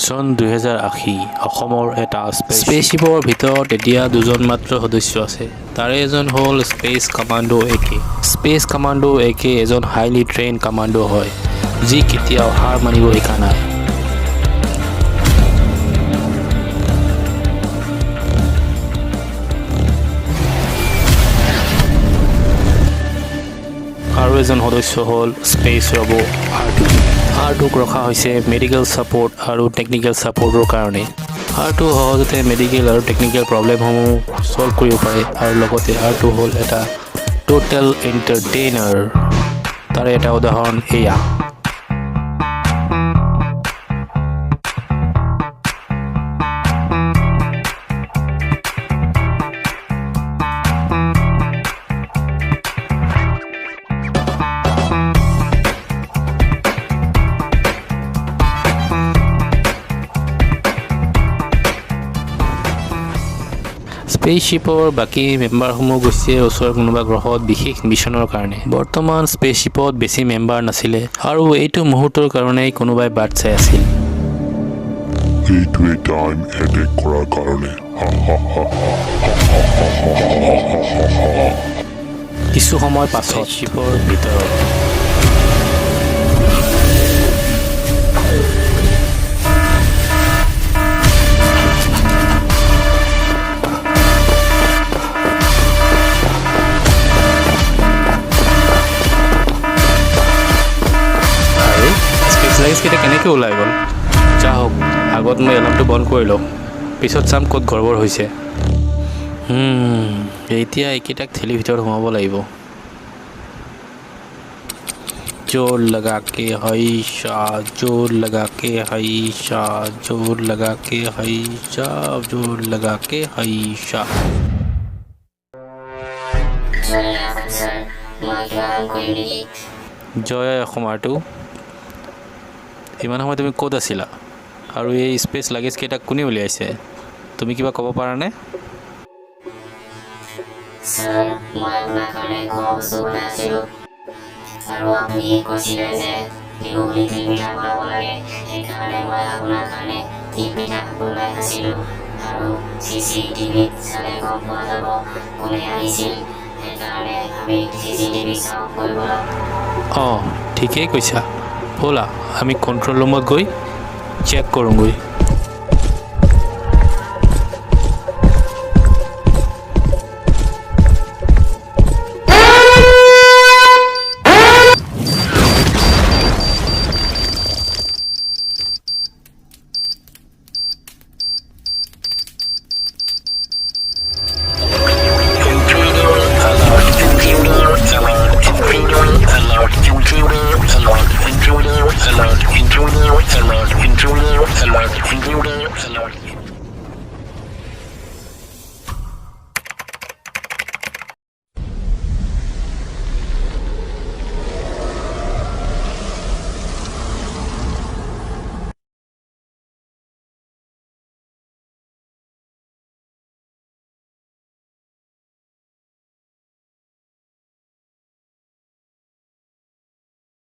চন 2080 অসমৰ এটা স্পেচশিপৰ ভিতৰত এতিয়া দুজন মাত্ৰ সদস্য আছে। তাৰে এজন হ'ল স্পেচ কমাণ্ডো একে। স্পেচ কমাণ্ডো একে এজন হাইলি ট্ৰেইন কমাণ্ডো হয়, যি কেতিয়াও হাৰ মানিব শিকা নাই। আৰু এজন সদস্য হ'ল স্পেচ ৰব R2ক ৰখা হৈছে মেডিকেল ছাপোৰ্ট আৰু টেকনিকেল ছাপোৰ্টৰ কাৰণে। R2 সহজতে মেডিকেল আৰু টেকনিকেল প্ৰব্লেমসমূহ ছল্ভ কৰিব পাৰে আৰু লগতে R2 হ'ল এটা টোটেল এণ্টাৰটেইনাৰ। তাৰে এটা উদাহৰণ এয়া। স্পেচশিপৰ বাকী মেম্বাৰসমূহ গৈছে ওচৰৰ কোনোবা গ্ৰহত বিশেষ মিছনৰ কাৰণে। বৰ্তমান স্পেচশিপত বেছি মেম্বাৰ নাছিলে আৰু এইটো মুহূৰ্তৰ কাৰণে কোনোবাই বাট চাই আছিল। এইটোৱে টাইম এটেক কৰাৰ কাৰণে। কিছু সময় পাছত স্পেচশিপৰ ভিতৰত কেইটা কেনেকৈ ওলাই গ'ল? যা হওক, আগত মই এলাৰ্মটো বন্ধ কৰি লওঁ, পিছত চাম ক'ত গড়বড় হৈছে। এতিয়া এইকেইটাক ঠেলি ভিতৰত সোমাব লাগিব। জোৰ লগাকে হাইশা, জোৰ লগাকে হাইশা, জোৰ লগাকে হাইশা, জোৰ লগাকে হাইশা। জয় অসম R2। ইমান সময় তুমি ক'ত আছিলা আৰু এই স্পেচ লাগেজ কেইটা কোনে উলিয়াইছে? তুমি কিবা ক'ব পাৰানে? স্যাৰ, মই আপোনাৰ কাৰণে খোৱা বস্তু বনাই আছিলোঁ আৰু আপুনি কৈছিলে যে বিহুবলী তিল পিঠা বনাব লাগে, সেইকাৰণে মই আপোনাৰ কাৰণে তিল পিঠা বনাই আছিলোঁ আৰু CCTVত চালে গম পোৱা যাব কোনে আহিছিল, সেইকাৰণে আমি CCTV চাওঁ কৰিবলৈ। অঁ, ঠিকেই কৈছা। ব'লা আমি কণ্ট্ৰল ৰুমত গৈ চেক কৰোঁগৈ।